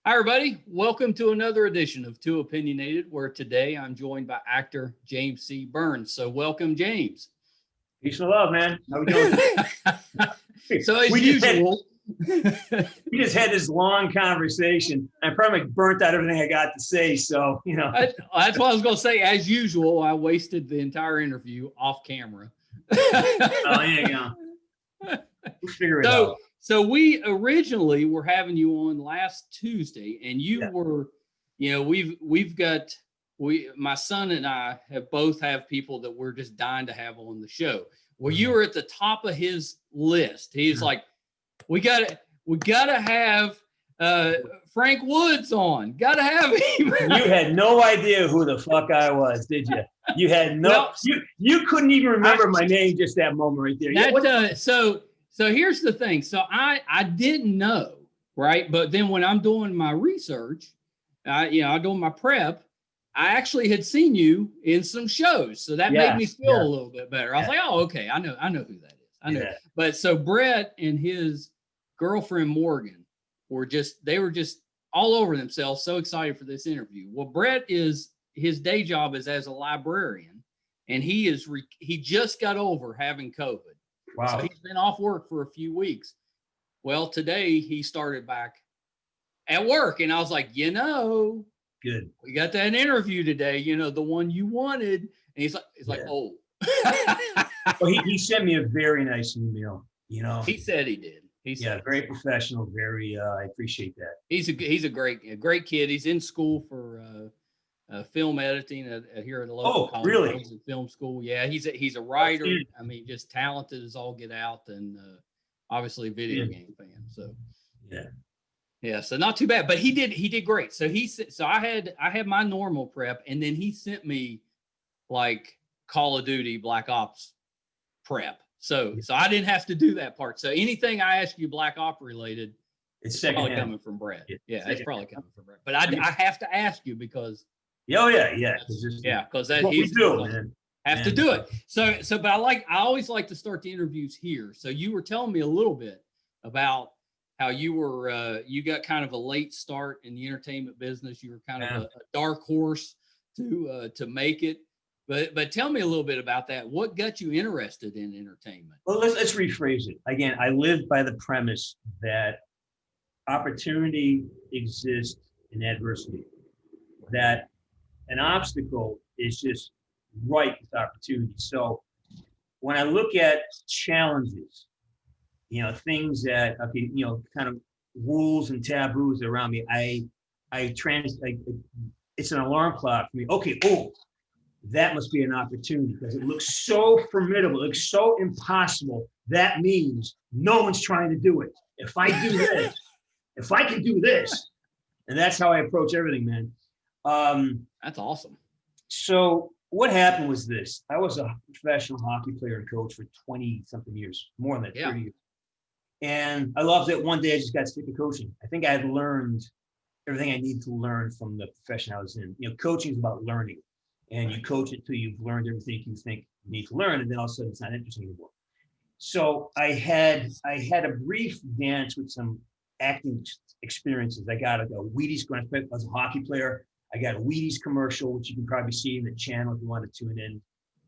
Hi, everybody. Welcome to another edition of Too Opinionated, where today I'm joined by actor James C. Burns. So, welcome, James. Peace and love, man. How we doing? So, as we usual, we just had this long conversation. I probably burnt out everything I got to say. So, that's what I was going to say. As usual, I wasted the entire interview off camera. Oh, there you go. We'll figure it out. So we originally were having you on last Tuesday, and you were, my son and I have people that we're just dying to have on the show. Well, you were at the top of his list. He's like, we gotta have Frank Woods on. Gotta have him. You had no idea who the fuck I was, did you? You had you couldn't even remember my name just that moment right there. So here's the thing. So I didn't know, right? But then when I'm doing my research, I'm doing my prep, I actually had seen you in some shows. So that made me feel a little bit better. I was like, oh, okay, I know who that is. I know. Yeah. But so Brett and his girlfriend Morgan were just all over themselves, so excited for this interview. Well, Brett his day job is as a librarian, and he just got over having COVID. Wow. So he's been off work for a few weeks. Well, today he started back at work, and I was like, good. We got that interview today, the one you wanted. And he's like, oh. Well, he sent me a very nice email, He said he did. He said very professional, very, I appreciate that. He's a great kid. He's in school for film editing here at a local college. Really? He's in film school. Yeah, he's a writer. I mean, just talented as all get out, and obviously a video game fan. So yeah. So not too bad, but he did great. So I had my normal prep, and then he sent me like Call of Duty Black Ops prep. So I didn't have to do that part. So anything I ask you Black Ops related, it's probably coming from Brett. Yeah, it's probably coming from Brett. But I have to ask you because. Oh yeah. Because that he's doing, man. Have to do it. So, but I always like to start the interviews here. So you were telling me a little bit about how you were, you got kind of a late start in the entertainment business. You were kind of a dark horse to make it. But tell me a little bit about that. What got you interested in entertainment? Well, let's rephrase it. Again, I live by the premise that opportunity exists in adversity. That an obstacle is just right with opportunity. So when I look at challenges, things that, kind of rules and taboos around me, it's an alarm clock for me. Okay, that must be an opportunity because it looks so formidable, it looks so impossible. That means no one's trying to do it. If I do this, if I can do this, and that's how I approach everything, man. That's awesome. So what happened was this. I was a professional hockey player and coach for 20 something years, more than that, 30 years. And I loved it. One day I just got sick of coaching. I think I had learned everything I needed to learn from the profession I was in. Coaching is about learning, and you coach it till you've learned everything you think you need to learn, and then all of a sudden it's not interesting anymore. So I had a brief dance with some acting experiences. I got a Wheaties when I was a hockey player. I got a Wheaties commercial, which you can probably see in the channel if you want to tune in.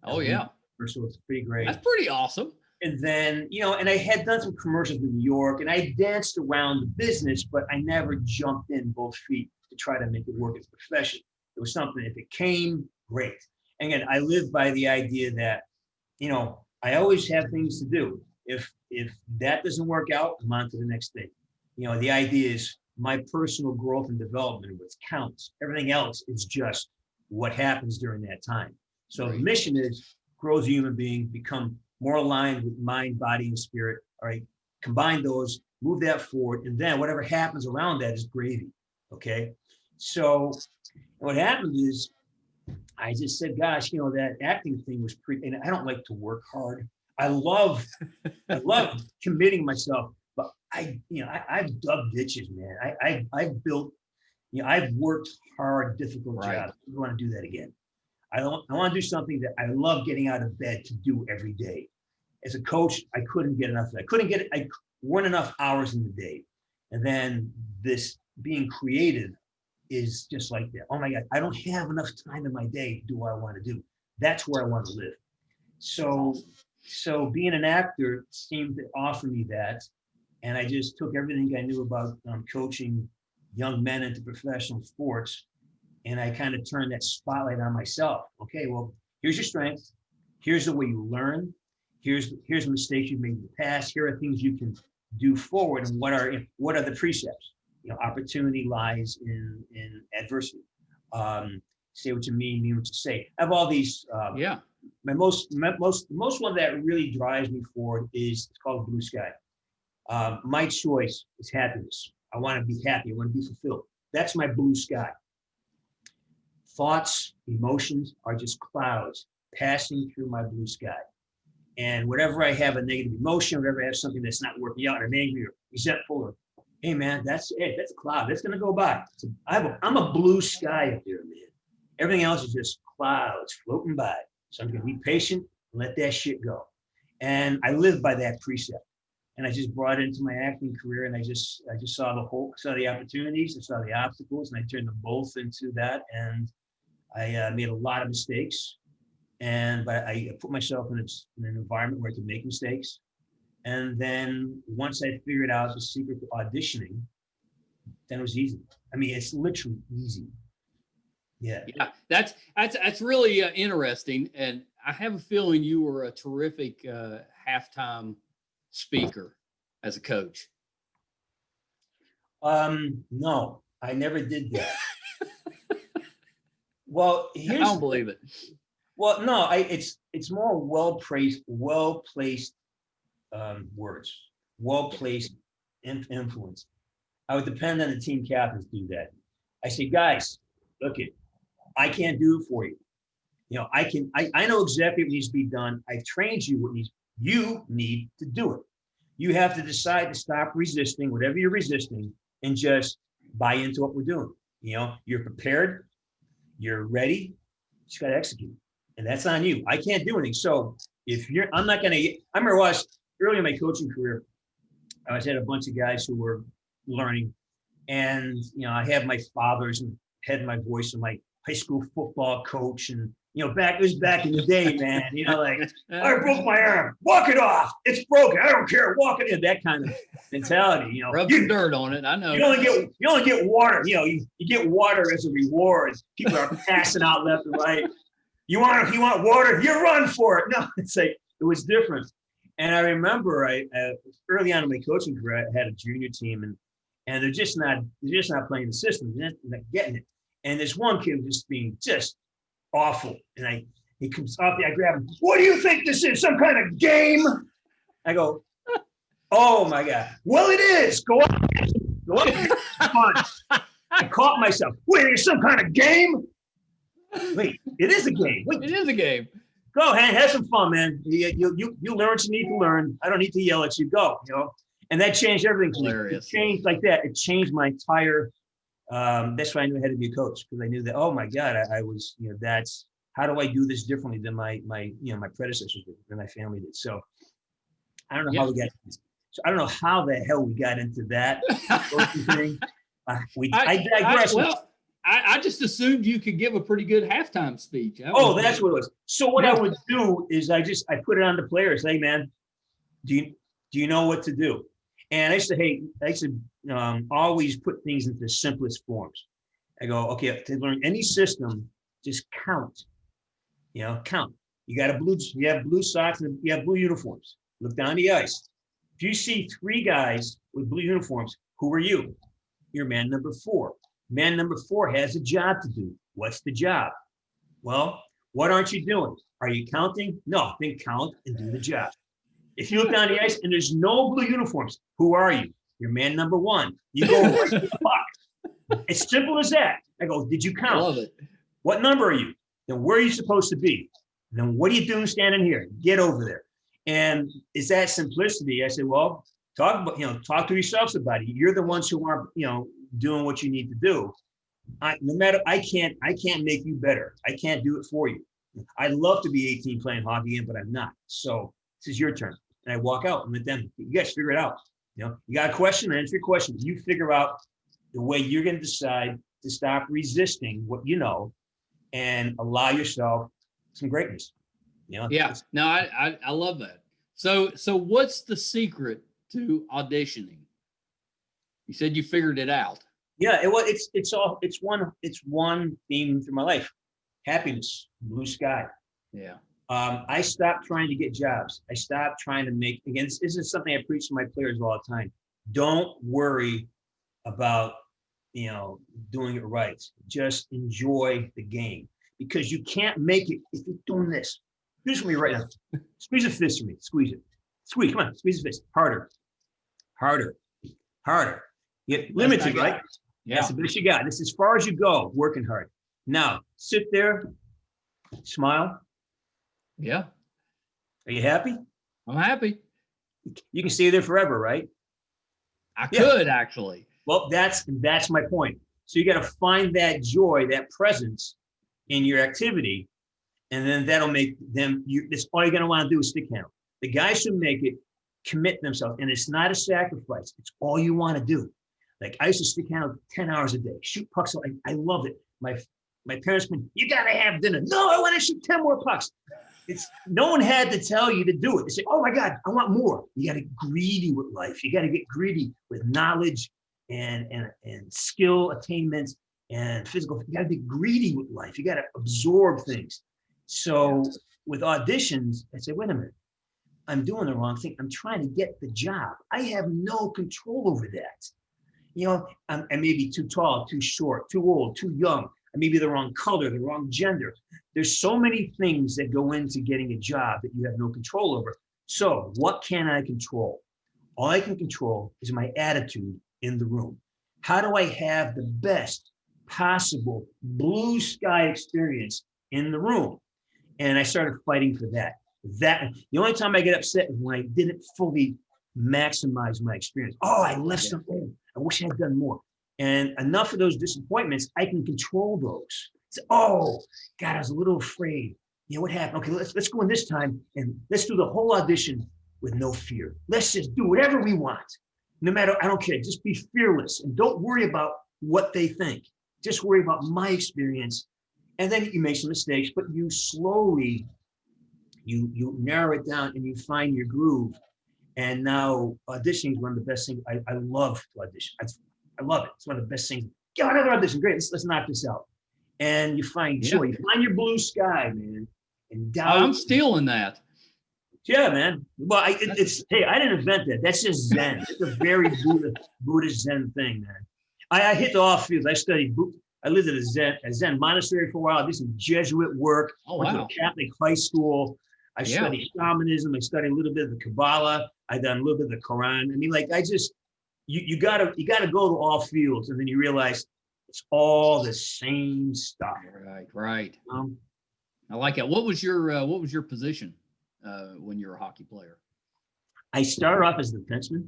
Oh, yeah. Commercial, it's pretty great. That's pretty awesome. And then, and I had done some commercials in New York, and I danced around the business, but I never jumped in both feet to try to make it work as a profession. It was something, if it came, great. And again, I live by the idea that, I always have things to do. If that doesn't work out, I'm on to the next thing. The idea is my personal growth and development, what counts. Everything else is just what happens during that time. So the mission is grow as a human being, become more aligned with mind, body, and spirit. All right, combine those, move that forward, and then whatever happens around that is gravy. Okay, so what happened is I just said, gosh, that acting thing was pretty, and I don't like to work hard. I love committing myself. But I've dug ditches, man. I've built, I've worked hard, difficult jobs. I want to do that again. I want to do something that I love getting out of bed to do every day. As a coach, I couldn't get enough of that. I weren't enough hours in the day. And then this being creative is just like that. Oh my God, I don't have enough time in my day to do what I want to do. That's where I want to live. So, so being an actor seemed to offer me that. And I just took everything I knew about coaching young men into professional sports, and I kind of turned that spotlight on myself. Okay, well, here's your strength. Here's the way you learn. Here's mistakes you've made in the past. Here are things you can do forward, and what are the precepts? You know, opportunity lies in adversity. Say what you mean what you say. I have all these. Yeah. My most one that really drives me forward is, it's called Blue Sky. My choice is happiness. I want to be happy. I want to be fulfilled. That's my blue sky. Thoughts, emotions are just clouds passing through my blue sky. And whatever I have a negative emotion, whatever I have something that's not working out, I'm angry or resentful, or, hey man, that's it. That's a cloud. That's going to go by. I'm a blue sky up there, man. Everything else is just clouds floating by. So I'm going to be patient and let that shit go. And I live by that precept. And I just brought it into my acting career, and I just saw the opportunities, I saw the obstacles, and I turned them both into that. And I made a lot of mistakes, but I put myself in an environment where I could make mistakes. And then once I figured out the secret to auditioning, then it was easy. I mean, it's literally easy. Yeah. Yeah, that's really interesting, and I have a feeling you were a terrific halftime speaker as a coach. No, I never did that. Well, I don't believe it. Well, no, it's more well-placed words, well-placed influence. I would depend on the team captains to do that. I say, guys, look it, I can't do it for you. You know, I know exactly what needs to be done. I've trained you you need to do it. You have to decide to stop resisting whatever you're resisting and just buy into what we're doing. You know, you're prepared, you're ready, you just got to execute. And that's on you. I can't do anything. So I remember early in my coaching career, I had a bunch of guys who were learning, and, you know, I had my fathers and had my voice and my high school football coach, and, you know, it was back in the day, man, you know, like, I broke my arm, walk it off, it's broken, I don't care, walk it in, that kind of mentality, you know. Rub some dirt on it, I know. You only get water, you know, you get water as a reward. People are passing out left and right. You want water, you run for it. No, it's like, it was different. And I remember early on in my coaching career, I had a junior team, and they're just not playing the system, they're not getting it. And this one kid was just being just awful. And he comes off I grab him. What do you think this is? Some kind of game? I go, oh my God. Well, it is. Go on. Come on. I caught myself. Wait, it's some kind of game? Wait, it is a game. Wait. It is a game. Go ahead, have some fun, man. You learn what you need to learn. I don't need to yell at you. Go, you know. And that changed everything. Hilarious. It changed like that. It changed my entire. That's why I knew I had to be a coach, because I knew that. Oh my God, I was. You know, that's how do I do this differently than my predecessors did, than my family did. So I don't know how we got. So I don't know how the hell we got into that thing. I digress. I just assumed you could give a pretty good halftime speech. That's what it was. So what I would do is I put it on the players. Hey man, do you know what to do? And I used to always put things into the simplest forms. I go, okay, to learn any system, just count. You know, count. You have blue socks and you have blue uniforms. Look down the ice. If you see 3 guys with blue uniforms, who are you? You're man number 4. Man number 4 has a job to do. What's the job? Well, what aren't you doing? Are you counting? No, then count and do the job. If you look down the ice and there's no blue uniforms, who are you? You're man number 1. You go right to the puck. It's simple as that. I go, did you count? I love it. What number are you? Then where are you supposed to be? And then what are you doing standing here? Get over there. And it's that simplicity. I said, well, talk to yourselves about it. You're the ones who aren't, doing what you need to do. I can't make you better. I can't do it for you. I'd love to be 18 playing hockey again, but I'm not. So this is your turn. And I walk out and let them, you guys figure it out. You got a question, answer your question. You figure out the way you're going to decide to stop resisting what you know and allow yourself some greatness. You know? Yeah. No, I love that. So what's the secret to auditioning? You said you figured it out. Yeah, it's one theme through my life. Happiness, blue sky. Yeah. I stopped trying to get jobs. I stopped trying to make, again, this is something I preach to my players all the time. Don't worry about, doing it right. Just enjoy the game, because you can't make it if you're doing this. Do this for me right now. Squeeze a fist for me. Squeeze it. Squeeze. Come on. Squeeze a fist. Harder. Harder. Harder. Get limited, right? Yeah. That's the best you got. This is as far as you go, working hard. Now, sit there, smile. Yeah. Are you happy? I'm happy. You can stay there forever, right? I could actually. Well, that's my point. So you got to find that joy, that presence in your activity, and then that'll make them. That's all you're going to want to do is stick handle. The guys who make it commit themselves, and it's not a sacrifice. It's all you want to do. Like I used to stick handle 10 hours a day, shoot pucks. I loved it. My parents went, "You got to have dinner." No, I want to shoot 10 more pucks. It's no one had to tell you to do it. They say, "Oh my God, I want more." You got to get greedy with life. You got to get greedy with knowledge and skill attainments and physical. You got to be greedy with life. You got to absorb things. So with auditions, I say, wait a minute, I'm doing the wrong thing. I'm trying to get the job. I have no control over that. I may be too tall, too short, too old, too young. I may be the wrong color, the wrong gender. There's so many things that go into getting a job that you have no control over. So what can I control? All I can control is my attitude in the room. How do I have the best possible blue sky experience in the room? And I started fighting for that. The only time I get upset is when I didn't fully maximize my experience. Oh, I left something. I wish I had done more. And enough of those disappointments, I can control those. So, oh, God, I was a little afraid. What happened? Okay, let's go in this time and let's do the whole audition with no fear. Let's just do whatever we want. No matter, I don't care. Just be fearless and don't worry about what they think. Just worry about my experience. And then you make some mistakes, but you slowly, you narrow it down and you find your groove. And now auditioning is one of the best things. I love to audition. I love it. It's one of the best things. Get another audition. Great. Let's knock this out. And you find joy. You find your blue sky, man. And I'm stealing that. Yeah, man. Well, hey, I didn't invent that. That's just Zen. It's a very Buddhist Zen thing, man. I hit the off fields. I lived at a Zen monastery for a while. I did some Jesuit work. Went to a Catholic high school. I studied shamanism. I studied a little bit of the Kabbalah. I done a little bit of the Quran. I mean, you gotta go to all fields, and then you realize it's all the same stuff. Right. I like it. What was your position when you were a hockey player? I started off as a defenseman,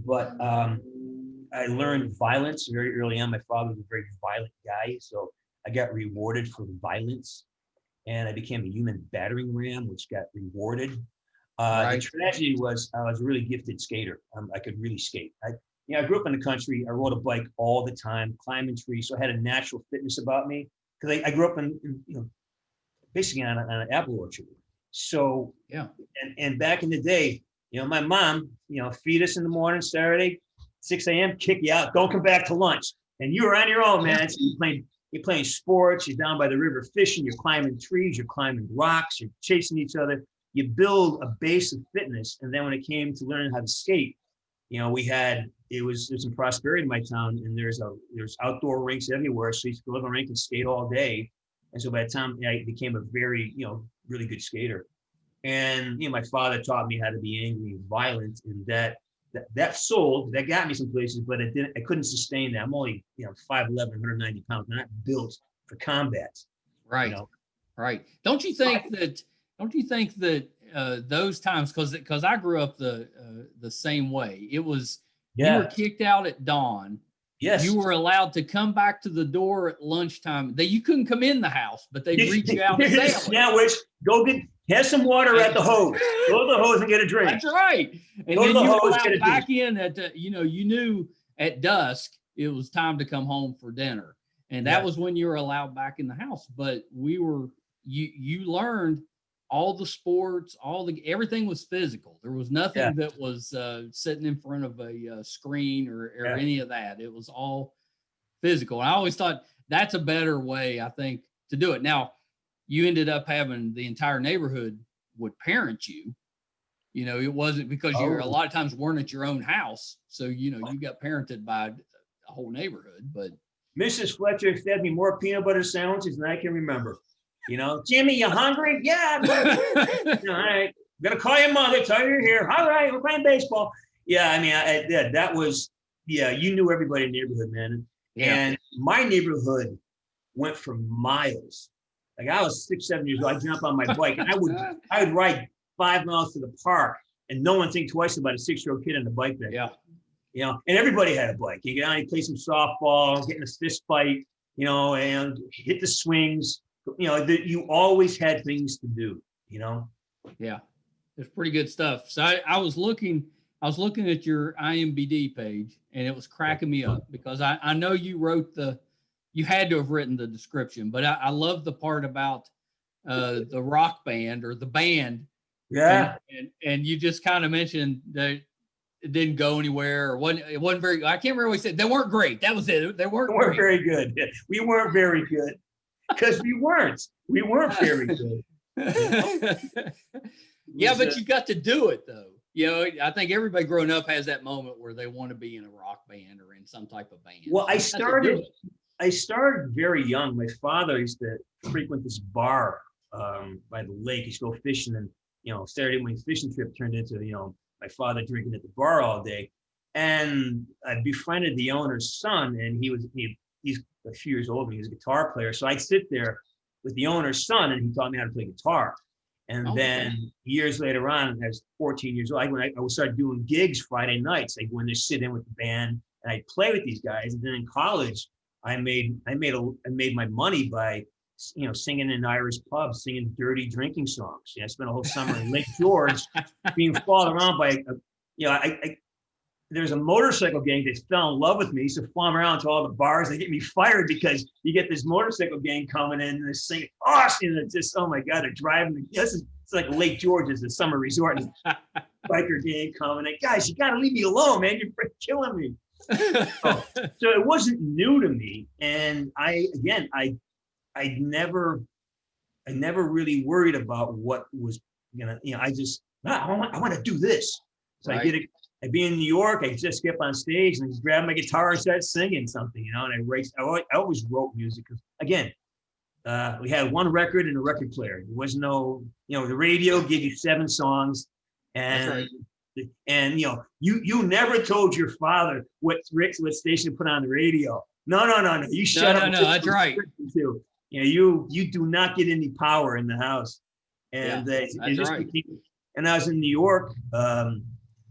but I learned violence very early on. My father was a very violent guy, so I got rewarded for violence, and I became a human battering ram, which got rewarded. The tragedy was I was a really gifted skater. I could really skate. I grew up in the country. I rode a bike all the time, climbing trees, so I had a natural fitness about me because I grew up in basically on an apple orchard. So and back in the day, my mom, feed us in the morning, Saturday, 6 a.m., kick you out. Don't come back to lunch. And you were on your own, man. So you're playing sports. You're down by the river fishing. You're climbing trees. You're climbing rocks. You're chasing each other. You build a base of fitness. And then when it came to learning how to skate, there's some prosperity in my town, and there's outdoor rinks everywhere. So you could live on a rink and skate all day. And so by the time I became a very, really good skater. And, my father taught me how to be angry and violent, and that got me some places, but I couldn't sustain that. I'm only, 5'11", 190 pounds. I'm not built for combat. Right. Right. Don't you think that those times, because I grew up the same way. It was you were kicked out at dawn. Yes. You were allowed to come back to the door at lunchtime. You couldn't come in the house, but they'd reach you out a sandwich. Go have some water at the hose. Go to the hose and get a drink. That's right. And then you were allowed back in at you knew at dusk it was time to come home for dinner. And that was when you were allowed back in the house. But you learned all the sports, everything was physical. There was nothing that was sitting in front of a screen or any of that. It was all physical. And I always thought that's a better way, I think, to do it. Now, you ended up having the entire neighborhood would parent you. You know, it wasn't because you a lot of times weren't at your own house. So, you know, you got parented by a whole neighborhood. But Mrs. Fletcher fed me more peanut butter sandwiches than I can remember. You know, Jimmy, you hungry? Yeah. All right. I'm going to call your mother, tell her you're here. All right, we're playing baseball. Yeah, I mean, that was, you knew everybody in the neighborhood, man. Yeah. And my neighborhood went for miles. Like I was 6, 7 years old. I'd jump on my bike and I would ride 5 miles to the park and no one think twice about a 6-year-old kid on the bike there. Yeah. You know, and everybody had a bike. You get on, you play some softball, get in a fist fight, you know, and hit the swings. You know, you always had things to do, you know? Yeah. It's pretty good stuff. So I was looking at your IMDb page and it was cracking me up because I know you you had to have written the description, but I love the part about the rock band or the band. Yeah. And you just kind of mentioned that it didn't go anywhere or it wasn't very, I can't remember what you said. They weren't great. That was it. They weren't very good. We weren't very good because we weren't very good. Yeah, but you got to do it though. You know, I think everybody growing up has that moment where they want to be in a rock band or in some type of band. Well, I started very young. My father used to frequent this bar by the lake. He used to go fishing, and you know, Saturday morning fishing trip turned into, you know, my father drinking at the bar all day. And I befriended the owner's son, and he's a few years older. He was a guitar player. So I'd sit there with the owner's son, and he taught me how to play guitar. And then years later on, I was 14 years old. I started doing gigs Friday nights. I'd go in there, sit in with the band, and I'd play with these guys. And then in college, I made my money by, you know, singing in Irish pubs, singing dirty drinking songs. You know, I spent a whole summer in Lake George being followed around by, you know, there's a motorcycle gang that fell in love with me. He used to follow me around to all the bars. They get me fired because you get this motorcycle gang coming in and they're singing, and it's just, oh my God, they're driving me. It's like Lake George is a summer resort. And biker gang coming in. Guys, you got to leave me alone, man. You're killing me. So it wasn't new to me. And I never really worried about what was gonna, you know, I want to do this. So right. I'd be in New York, I just get up on stage and just grab my guitar and start singing something, you know, and I always wrote music because again, we had one record and a record player. There was no, you know, the radio gave you 7 songs and and you know, you never told your father what station to put on the radio. No. You shut up. No, that's right. Too. You know, you do not get any power in the house. And and I was in New York,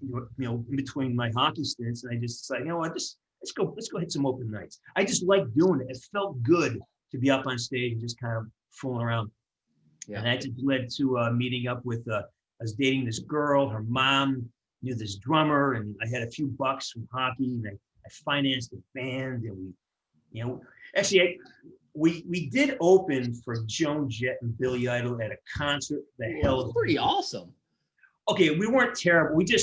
you know, in between my hockey stints, and I just decided, you know what, let's go hit some open nights. I just liked doing it. It felt good to be up on stage and just kind of fooling around. Yeah. And that just led to meeting up with, I was dating this girl, her mom knew this drummer, and I had a few bucks from hockey, and I financed a band, and we, you know, actually, we did open for Joan Jett and Billy Idol at a concert that held. Pretty awesome. Okay, we weren't terrible. We did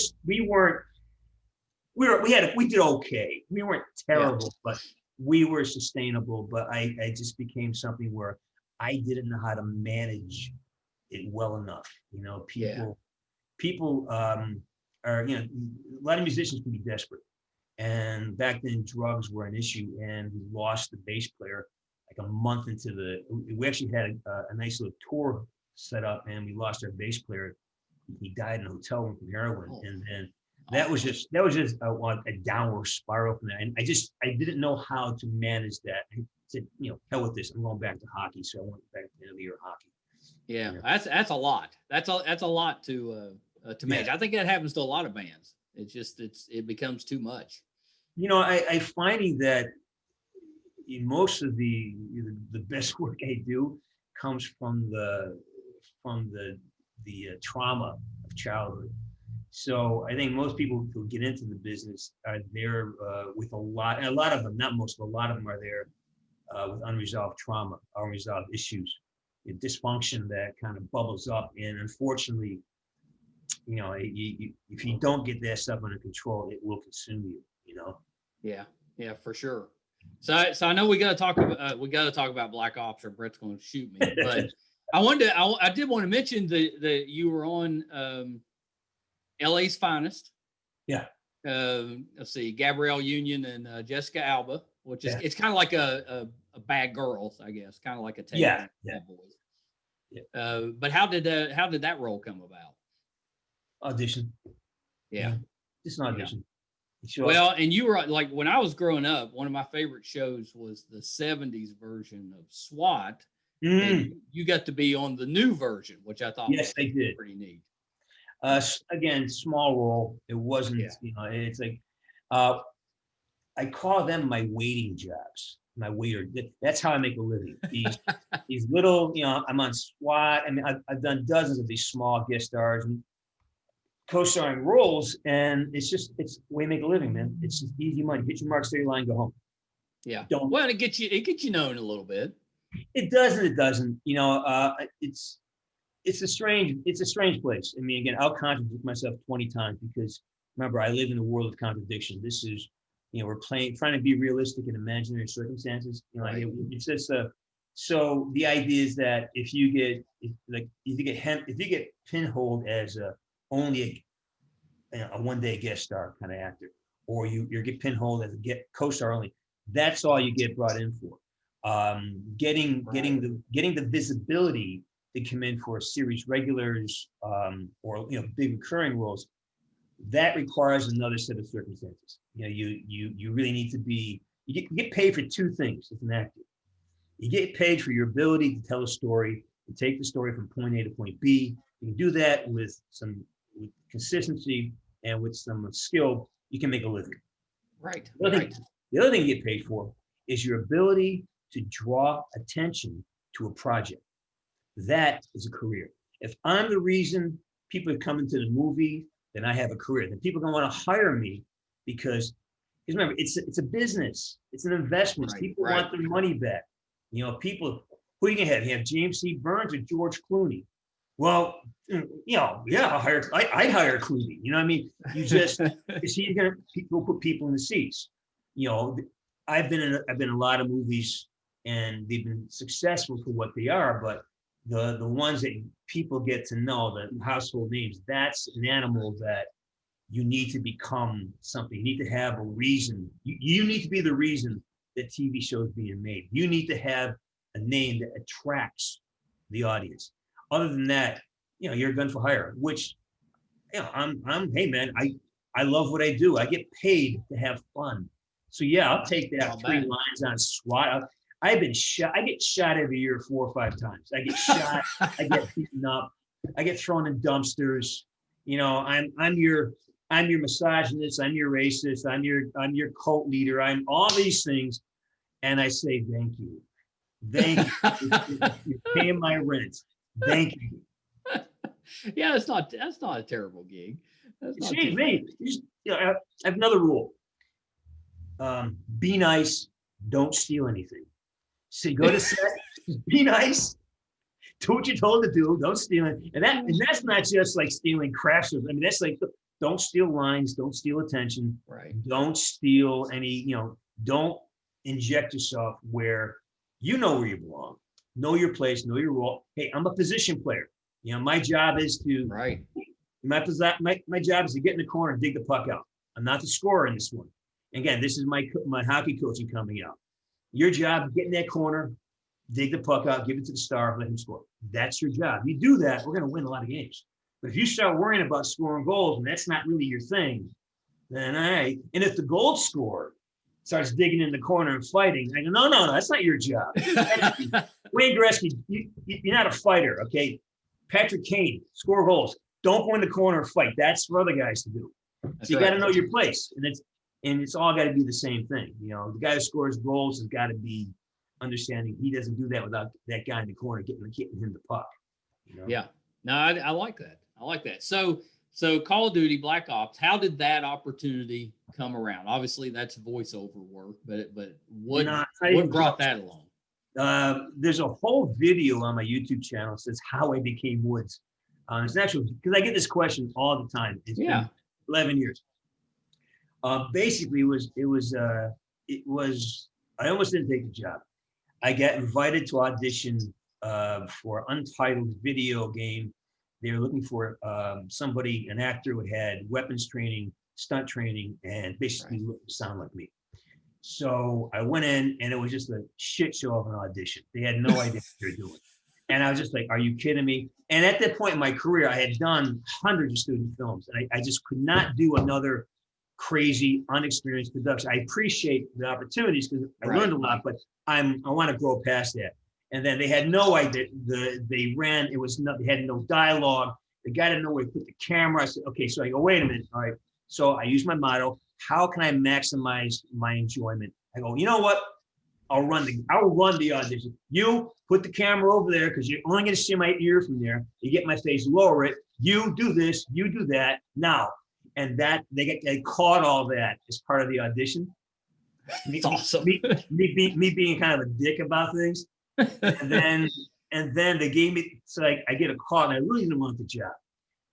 okay. We weren't terrible, but we were sustainable. But I just became something where I didn't know how to manage it well enough. You know, people are, you know, a lot of musicians can be desperate. And back then drugs were an issue, and we lost the bass player like a month into we actually had a nice little tour set up, and we lost our bass player. He died in a hotel room from heroin. And then that was just a downward spiral from that. And I didn't know how to manage that. I said, you know, hell with this. I'm going back to hockey. So I went back to the end of the year hockey. Yeah, that's a lot. That's a lot to manage. I think that happens to a lot of bands. It's just it becomes too much. You know, I finding that most of the best work I do comes from the trauma of childhood. So I think most people who get into the business are there with a lot of them, not most, but a lot of them are there with unresolved trauma, unresolved issues, dysfunction that kind of bubbles up. And unfortunately, if you don't get that stuff under control, it will consume you. Yeah, yeah, for sure. So I know we got to talk about Black Ops, or Brett's going to shoot me. But I did want to mention that you were on LA's Finest. Yeah. Let's see, Gabrielle Union and Jessica Alba, which is it's kind of like a Bad Girls, I guess, kind of like a take on Bad Boys. Yeah. But how did that role come about? Audition. Yeah. Just an audition. Sure. Well, and you were like, when I was growing up, one of my favorite shows was the 70s version of SWAT. And you got to be on the new version, which I thought was pretty neat. Again, small role. It wasn't, it's like, I call them my waiting jobs, my waiter. That's how I make a living. These little, I'm on SWAT. I mean, I've done dozens of these small guest stars and co-starring roles, and it's way to make a living, man. It's just easy money. Hit your mark, stay your line, go home. Yeah. Well, it gets you known a little bit. It does and it doesn't. It's a strange place. I mean, again, I'll contradict myself 20 times because remember, I live in a world of contradiction. This is, we're trying to be realistic in imaginary circumstances. Right. It's just so the idea is that if you get pinholed as only a one-day guest star kind of actor, or you get pinholed as a co-star only, that's all you get brought in for. Getting the visibility to come in for series regulars or big recurring roles, that requires another set of circumstances. You really need to be, you get paid for two things as an actor. You get paid for your ability to tell a story, to take the story from point A to point B. You can do that with consistency and with some skill. You can make a living. Right. The other thing you get paid for is your ability to draw attention to a project. That is a career. If I'm the reason people are coming to the movie, then I have a career. Then people are going to want to hire me because remember, it's a business. It's an investment. People want their money back. People, who are you going to have? You have James C. Burns or George Clooney? Well, I'd hire Clooney. You know what I mean? You just, you're going to put people in the seats. I've been in a lot of movies and they've been successful for what they are, but the ones that people get to know, the household names, that's an animal that you need to become something. You need to have a reason. You need to be the reason that TV shows being made. You need to have a name that attracts the audience. Other than that, you're a gun for hire, which, hey man, I love what I do. I get paid to have fun. So yeah, I'll take that 3 lines on SWAT. I get shot every year 4 or 5 times. I get shot, I get beaten up, I get thrown in dumpsters. I'm your misogynist, I'm your racist, I'm your cult leader, I'm all these things. And I say, thank you. Thank you. You're paying my rent. Thank you. Yeah, that's not a terrible gig. I have another rule. Be nice, don't steal anything. So go to set, be nice, do what you're told to do, don't steal it. And that's not just like stealing crafts. I mean, that's like, don't steal lines, don't steal attention. Right. Don't steal any, don't inject yourself where you know where you belong. Know your place, know your role. Hey, I'm a position player. My job is to my job is to get in the corner and dig the puck out. I'm not the scorer in this one. Again, this is my hockey coaching coming out. Your job, get in that corner, dig the puck out, give it to the star, let him score. That's your job. You do that, we're going to win a lot of games. But if you start worrying about scoring goals and that's not really your thing, then all right. And if the goal scorer starts digging in the corner and fighting, I go, no, that's not your job. Wayne Gretzky, you're not a fighter, okay? Patrick Kane, score goals. Don't go in the corner and fight. That's for other guys to do. So you got to know your place, and it's all got to be the same thing. The guy who scores goals has got to be understanding he doesn't do that without that guy in the corner getting him the puck. Yeah, no, I like that. I like that. So So Call of Duty Black Ops, how did that opportunity come around? Obviously, that's voiceover work, but what brought that along? There's a whole video on my YouTube channel that says how I became Woods. It's actually because I get this question all the time. It's been 11 years. Basically, it was I almost didn't take the job. I got invited to audition for untitled video game. They were looking for somebody, an actor who had weapons training, stunt training, and basically looked to sound like me. So I went in, and it was just a shit show of an audition. They had no idea what they were doing. And I was just like, are you kidding me? And at that point in my career, I had done hundreds of student films, and I just could not do another crazy, unexperienced production. I appreciate the opportunities because I learned a lot, but I want to grow past that. And then they had no idea. They had no dialogue. The guy didn't know where to put the camera. I said, okay, so I go, wait a minute. All right. So I use my motto, how can I maximize my enjoyment? I go, you know what? I'll run the audition. You put the camera over there because you're only going to see my ear from there. You get my face, lower it. You do this, you do that. Now, and that they caught all that as part of the audition. It's awesome. me being kind of a dick about things. And then they gave me, so I get a call, and I really didn't want the job.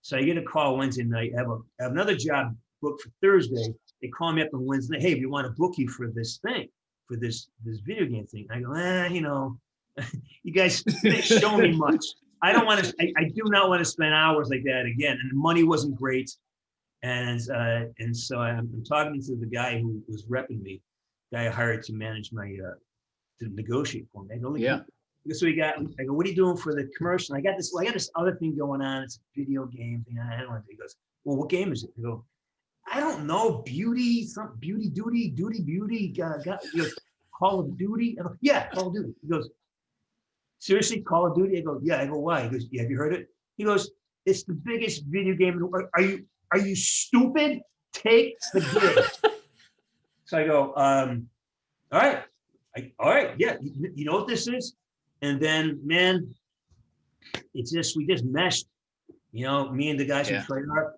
So I get a call Wednesday night. I have another job booked for Thursday. They call me up on Wednesday. Hey, we want to book you for this thing, for this video game thing. I go, you guys didn't show me much. I don't want to. I do not want to spend hours like that again. And the money wasn't great. And so I'm talking to the guy who was repping me, the guy I hired to manage my to negotiate for me. I go, so I go, what are you doing for the commercial? I got this other thing going on. It's a video game thing. I don't want to. He goes, well, what game is it? I go, I don't know, beauty, Call of Duty. I go, yeah, Call of Duty. He goes, seriously, Call of Duty? I go, yeah. I go, why? He goes, yeah, have you heard it? He goes, it's the biggest video game in the world. Are you stupid? Take the gig. So I go, all right. Yeah, you know what this is? And then, man, we just meshed. Me and the guys from Treyarch.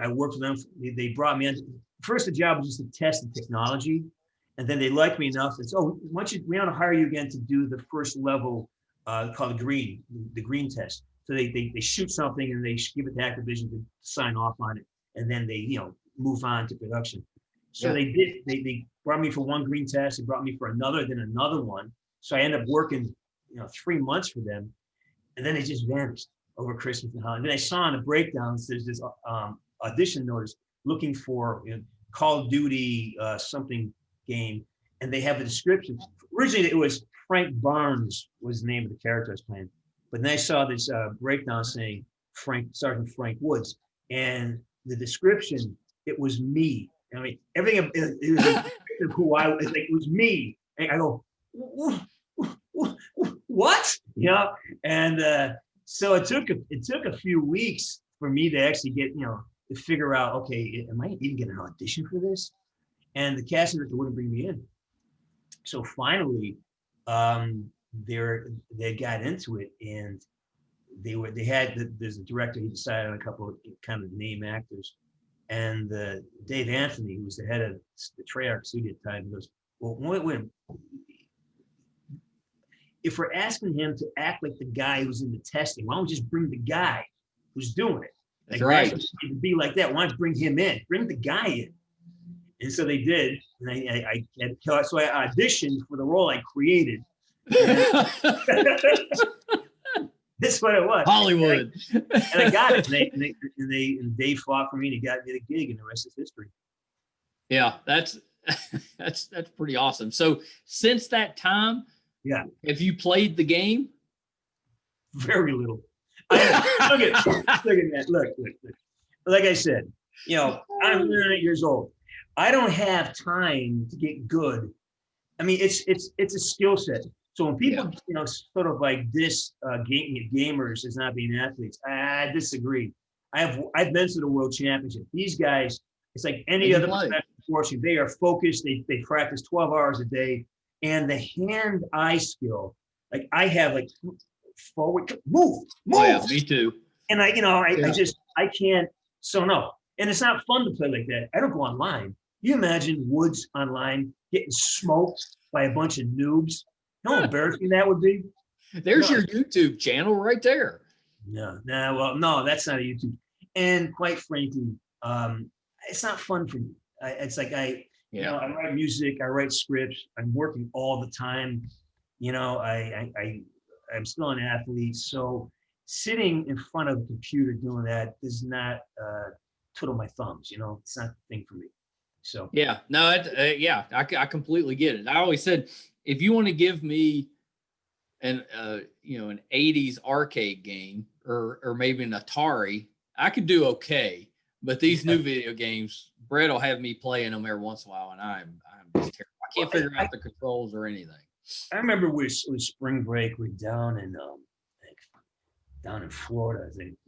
I worked with them. They brought me in. First, the job was just to test the technology, and then they liked me enough. And so, we want to hire you again to do the first level called the green test. So they shoot something and they give it to Activision to sign off on it, and then they move on to production. So they did. They brought me for one green test. They brought me for another, then another one. So I ended up working 3 months for them, and then they just vanished over Christmas and holiday. And then I saw in the breakdowns there's this audition notice looking for Call of Duty something game, and they have a description. Originally, it was Frank Barnes was the name of the character I was playing, but then I saw this breakdown saying Sergeant Frank Woods, and the description, it was me. I mean, everything it was who I was. Like, it was me. And I go, what? And so it took a few weeks for me to actually get to figure out, okay, am I even getting an audition for this? And the casting director wouldn't bring me in. So finally, they got into it, and there's a director. He decided on a couple of kind of name actors, and Dave Anthony, who was the head of the Treyarch studio at the time, goes, well, wait. If we're asking him to act like the guy who's in the testing, why don't we just bring the guy who's doing it? That's right. To be like that, why don't you bring him in? Bring the guy in. And so they did. And so I auditioned for the role I created. This is what it was. Hollywood. And I got it. And they fought for me, and he got me the gig, and the rest is history. Yeah, that's pretty awesome. So since that time, have you played the game? Very little. Look at that. Look. Like I said, I'm 38 years old. I don't have time to get good. I mean, it's a skill set. So when people, sort of like diss gamers as not being athletes, I disagree. I've been to the World Championship. These guys, it's like any other professional sport. They are focused. They practice 12 hours a day, and the hand-eye skill. Like I have, like forward, move. Oh, yeah, me too. And I I can't. So no, and it's not fun to play like that. I don't go online. You imagine Woods online getting smoked by a bunch of noobs? How embarrassing that would be. There's your YouTube channel right there. No, nah, well, no, that's not a YouTube. And quite frankly, it's not fun for me. It's like you know, I write music, I write scripts, I'm working all the time. You know, I'm still an athlete, so sitting in front of a computer doing that does not twiddle my thumbs. You know, it's not the thing for me. So Yeah, no, I completely get it. I always said, if you want to give me an you know, an 80s arcade game or maybe an Atari, I could do okay. But these new video games, Brett will have me playing them every once in a while, and I'm just terrible. I can't figure out the controls or anything. I remember it was spring break. We're down in Florida, I think,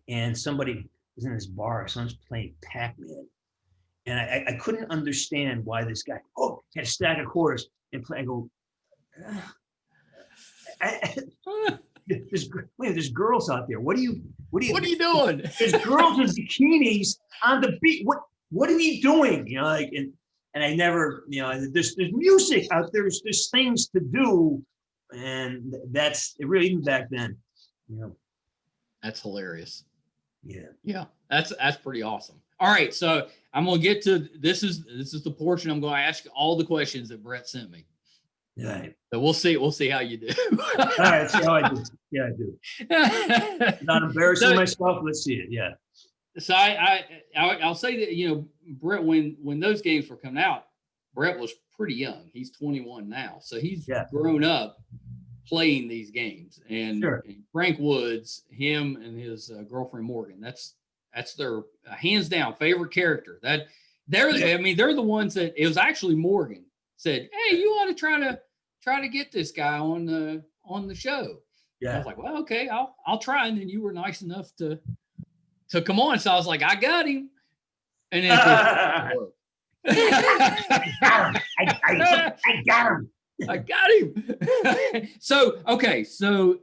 and somebody was in this bar. Someone's playing Pac-Man, and I couldn't understand why this guy had a stack of quarters and play. I go, there's girls out there. What are you doing? There's girls in bikinis on the beach. What are you doing? You know, like, and I never, you know, there's music out there. There's things to do, and that's it. Really, even back then, you know. That's hilarious. Yeah, that's pretty awesome. All right, so I'm gonna get to this is the portion I'm going to ask all the questions that Brett sent me. Right. So we'll see how you do. All right, let's see how I do. Yeah, I do. Not embarrassing myself. Let's see it. Yeah. So I'll say that, you know, Brett, when those games were coming out, Brett was pretty young. He's 21 now, so he's grown up playing these games. And, and Frank Woods, him and his girlfriend Morgan, that's their hands down favorite character. That they're the ones that it was actually Morgan said, "Hey, you ought to try to get this guy on the show." Yeah. I was like, "Well, okay, I'll try." And then you were nice enough to come on. So I was like, "I got him." And then I got him. I got him. So, okay. So,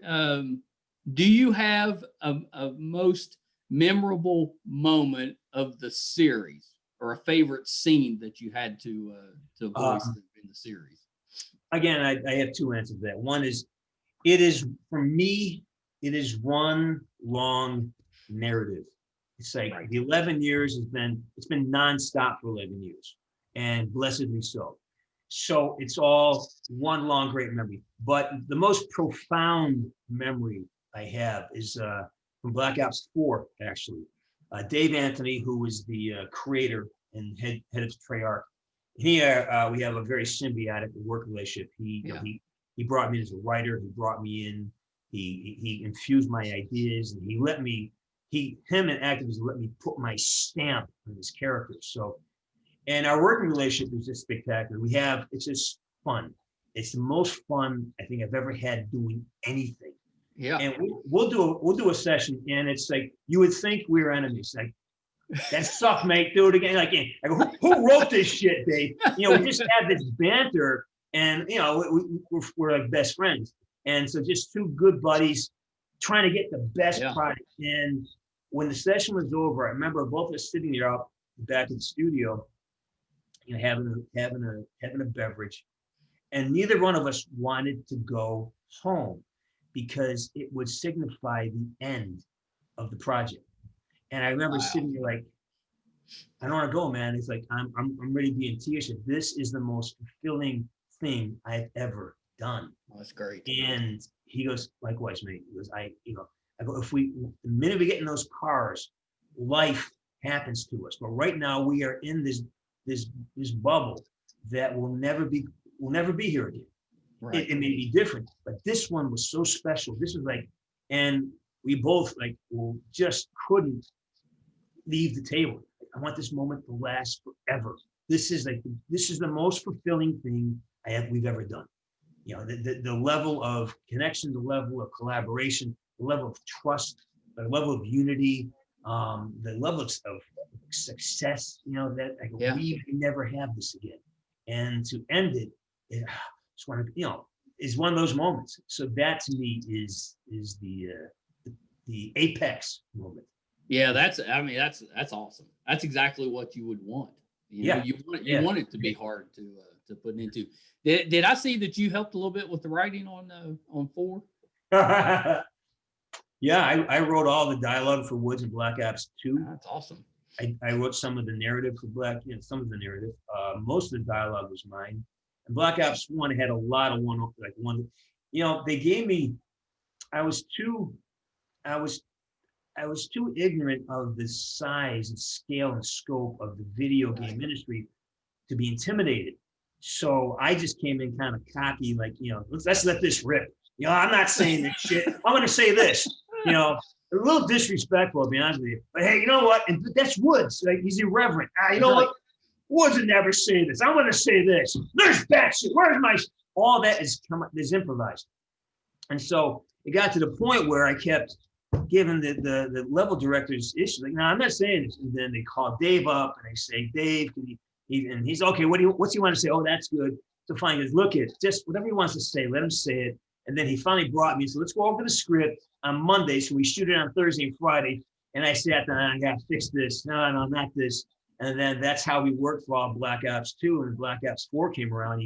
do you have a most memorable moment of the series or a favorite scene that you had to voice in the series? Again, I have two answers to that. One is, it is, for me, it is one long narrative. It's like the 11 years it's been nonstop for 11 years, and blessedly so. So it's all one long, great memory. But the most profound memory I have is from Black Ops 4, actually. Dave Anthony, who was the creator and head of Treyarch, we have a very symbiotic work relationship. He brought me in as a writer. He brought me in. He infused my ideas, and he let me. Him and Activision let me put my stamp on his characters. So, and our working relationship is just spectacular. It's just fun. It's the most fun I think I've ever had doing anything. Yeah. And we'll do a session, and it's like, you would think we were enemies. Like, that sucked, mate. Do it again. Like, I go, who wrote this shit, Dave? You know, we just had this banter, and you know, we're like best friends. And so, just two good buddies trying to get the best product. And when the session was over, I remember both of us sitting there up back in the studio, you know, having a beverage, and neither one of us wanted to go home because it would signify the end of the project. And I remember sitting there like, I don't want to go, man. It's like, I'm ready to be in tears. This is the most fulfilling thing I've ever done. Oh, that's great. And he goes, likewise, mate. He goes, I go, the minute we get in those cars, life happens to us. But right now we are in this bubble that will never be here again. Right. It may be different, but this one was so special. This was like, and we both like just couldn't leave the table. I want this moment to last forever. This is the most fulfilling thing we've ever done. You know, the level of connection, the level of collaboration, the level of trust, the level of unity, the level of success. You know, that we never have this again, and to end it, just want to, you know, is one of those moments. So that to me is the apex moment. Yeah, I mean, that's awesome. That's exactly what you would want. You know, Yeah, you want it to be hard to put into. Did I see that you helped a little bit with the writing on 4? yeah. I wrote all the dialogue for Woods and Black Ops 2. That's awesome. I wrote some of the narrative for some of the narrative. Most of the dialogue was mine. And Black Ops 1 had a lot of one. They gave me. I was too ignorant of the size and scale and scope of the video game industry to be intimidated. So I just came in kind of cocky, like, let's let this rip. I'm not saying this shit. I'm going to say this, a little disrespectful, to be honest with you. But hey, you know what? And that's Woods. Like, he's irreverent. You know what? Woods would never say this. I'm going to say this. There's batshit. Where's my? All that is improvised. And so it got to the point where I kept giving the level directors issues. Like, no, I'm not saying this. And then they call Dave up and they say, Dave, and he's okay. What's he want to say? Oh, that's good. So fine, just look at just whatever he wants to say. Let him say it. And then he finally brought me. So let's go over the script on Monday. So we shoot it on Thursday and Friday. And I sat down. I got to fix this. No, not this. And then that's how we worked for all Black Ops 2. And Black Ops 4 came around.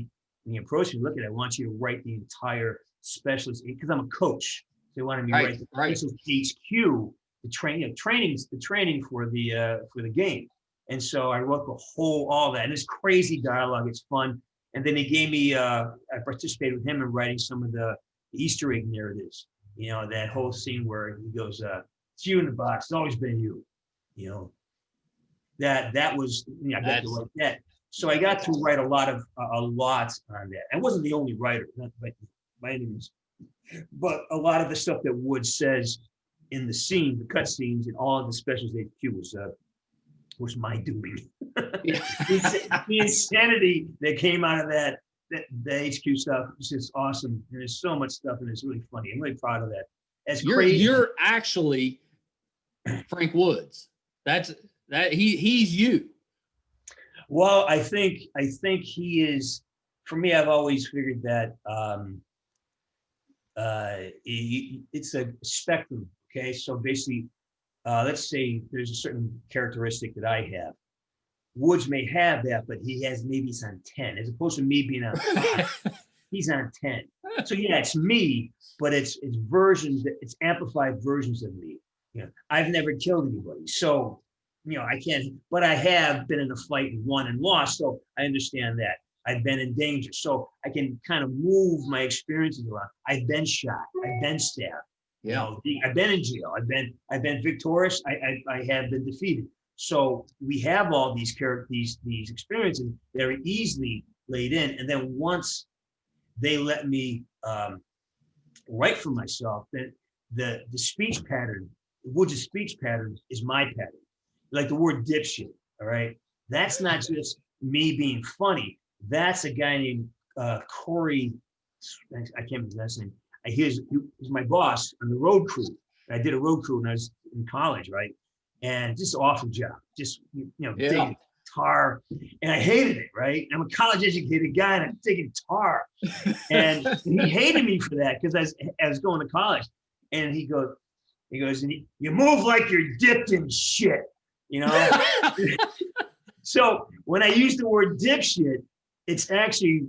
He approached me. Look at it. I want you to write the entire specialist, because I'm a coach. So they wanted me to write the specialist HQ, the training for the game. And so I wrote all that. And it's crazy dialogue. It's fun. And then he gave me, I participated with him in writing some of the Easter egg narratives. That whole scene where he goes, it's you in the box. It's always been you. That was, I got to write that. So I got to write a lot on that. I wasn't the only writer, not by any means, but a lot of the stuff that Wood says in the scene, the cut scenes, and all of the specials HQ was my doing. The insanity that came out of the HQ stuff was just awesome. And there's so much stuff, and it's really funny. I'm really proud of that. You're actually Frank Woods. He's you. Well, I think he is. For me, I've always figured that it's a spectrum. Okay, so basically, let's say there's a certain characteristic that I have. Woods may have that, but he's on 10, as opposed to me being on 5. He's on 10. So yeah, it's me, but it's versions, it's amplified versions of me. I've never killed anybody, so I can't. But I have been in a fight and won and lost, so I understand that. I've been in danger, so I can kind of move my experiences around. I've been shot. I've been stabbed. Yeah. I've been in jail. I've been victorious. I have been defeated. So we have all these experiences very easily laid in, and then once they let me write for myself, then the speech pattern, Woods' speech pattern, is my pattern. Like the word dipshit. All right, that's not just me being funny. That's a guy named Corey. I can't remember his last name. He's my boss on the road crew. I did a road crew when I was in college, right? And just an awful job. Just digging tar, and I hated it, right? I'm a college-educated guy, and I'm digging tar, and he hated me for that because I was going to college, and he goes, and you move like you're dipped in shit, So when I use the word dipshit, it's actually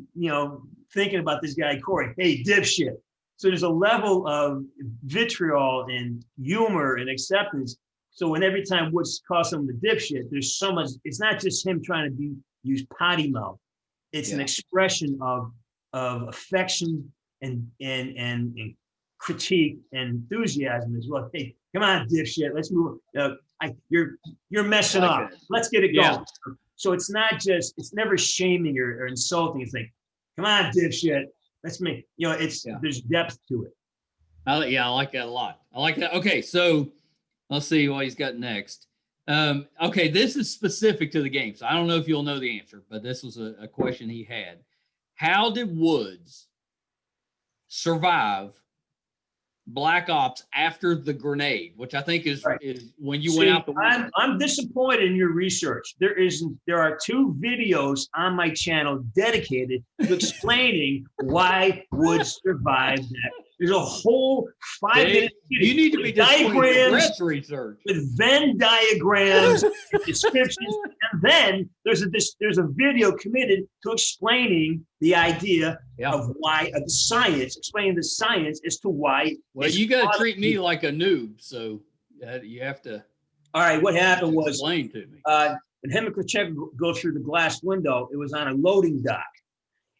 thinking about this guy Corey. Hey, dipshit. So there's a level of vitriol and humor and acceptance. So when every time Woods calls someone the dipshit, there's so much. It's not just him trying to use potty mouth. It's an expression of affection and critique and enthusiasm as well. Hey, come on, dipshit. Let's move. You're messing up. Let's get it going. So it's never shaming or insulting. It's like, come on, dipshit. Let's make, there's depth to it. I like that a lot. I like that. Okay, so let's see what he's got next. Okay, this is specific to the game, so I don't know if you'll know the answer, but this was a question he had. How did Woods survive Black Ops after the grenade, which I think is when you went out the window? I'm disappointed in your research. There are 2 videos on my channel dedicated to explaining why Woods survived that. There's a whole 5-minute. You need to be diagrams Brett's research with Venn diagrams, and descriptions, and then there's a video committed to explaining the idea of why the science, explaining the science as to why. Well, you got to treat me like a noob, so you have to. All right, what happened was explain to me. when him and Kurchenko go through the glass window, it was on a loading dock.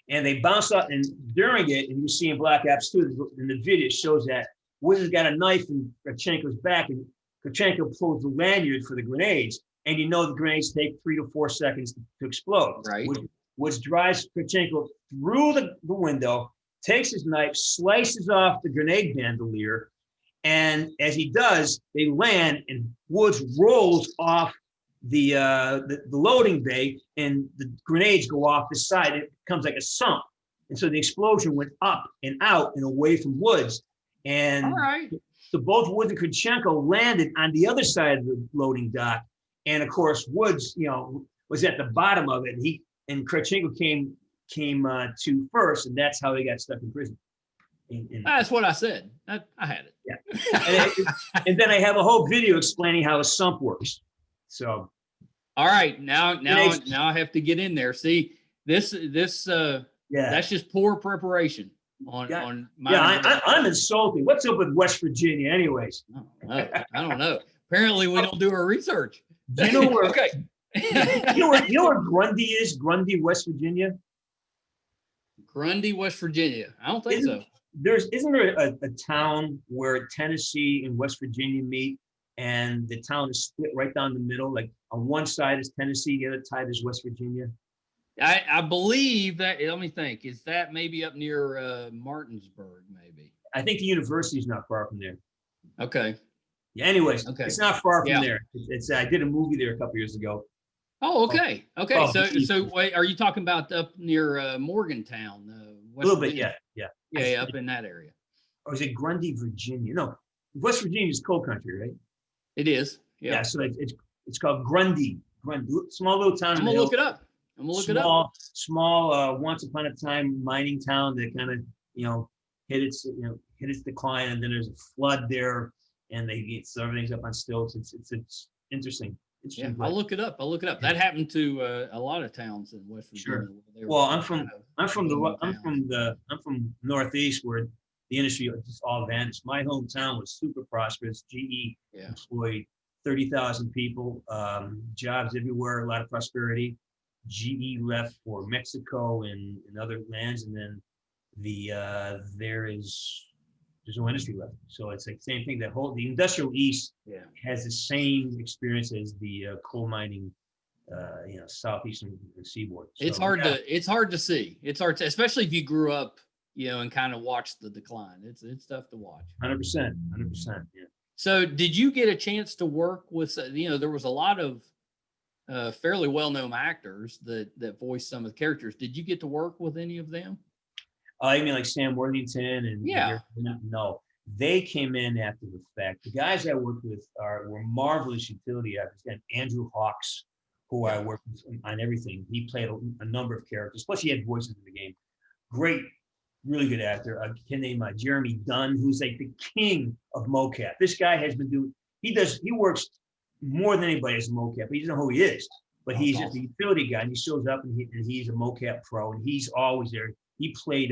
And they bounced up, and during it, and you see in Black Ops 2, in the video, it shows that Woods has got a knife in Kurchenko's back, and Kurchenko pulls the lanyard for the grenades, and you know the grenades take 3 to 4 seconds to explode. Right. Woods drives Kurchenko through the window, takes his knife, slices off the grenade bandolier, and as he does, they land, and Woods rolls off the loading bay, and the grenades go off the side. It becomes like a sump, and so the explosion went up and out and away from Woods. And all right. So both Woods and Kurchenko landed on the other side of the loading dock, and of course Woods, was at the bottom of it. And Kurchenko came to first, and that's how he got stuck in prison. That's what I said. I had it. Yeah, and then I have a whole video explaining how a sump works. So, all right, now I have to get in there. See, this that's just poor preparation on my. Yeah, I'm insulted. What's up with West Virginia, anyways? I don't know. Apparently, we don't do our research. Do you know where? Okay. you know where Grundy is? Grundy, West Virginia. Grundy, West Virginia. I don't think so. Isn't there a town where Tennessee and West Virginia meet? And the town is split right down the middle. Like on one side is Tennessee, the other side is West Virginia. I believe that. Let me think. Is that maybe up near Martinsburg? Maybe. I think the university is not far from there. Okay. Yeah. Anyways, it's not far from there. I did a movie there a couple years ago. Oh, okay. Okay. So wait, are you talking about up near Morgantown? West a little Virginia? Bit, yeah. Yeah, up in that area. Or is it Grundy, Virginia? No, West Virginia is coal country, right? It is. Yeah. So it's called Grundy. Small little town. I'm gonna look it up. Small. Once upon a time mining town that kind of hit its decline, and then there's a flood there, and everything's up on stilts. It's interesting. Yeah, I'll look it up. That happened to a lot of towns in West Virginia. Sure. Well, I'm from Northeast, where the industry just all vanished. My hometown was super prosperous. GE employed 30,000 people, jobs everywhere, a lot of prosperity. GE left for Mexico and other lands, and then there's no industry left. So it's like the same thing. The industrial East has the same experience as the coal mining, southeastern seaboard. So, it's hard to see. It's hard to, especially if you grew up, and kind of watched the decline. It's tough to watch. 100%. Yeah. So did you get a chance to work with? There was a lot of fairly well-known actors that voiced some of the characters. Did you get to work with any of them? You mean like Sam Worthington and no, they came in after the fact. The guys I worked with were marvelous utility actors. And Andrew Hawks, who I worked with on everything. He played a number of characters. Plus, he had voices in the game. Great, really good actor. I can name Jeremy Dunn, who's like the king of mocap. This guy has been doing. He works more than anybody as a mocap. He doesn't know who he is, but he's just a utility guy. And he shows up and he's a mocap pro, and he's always there. He played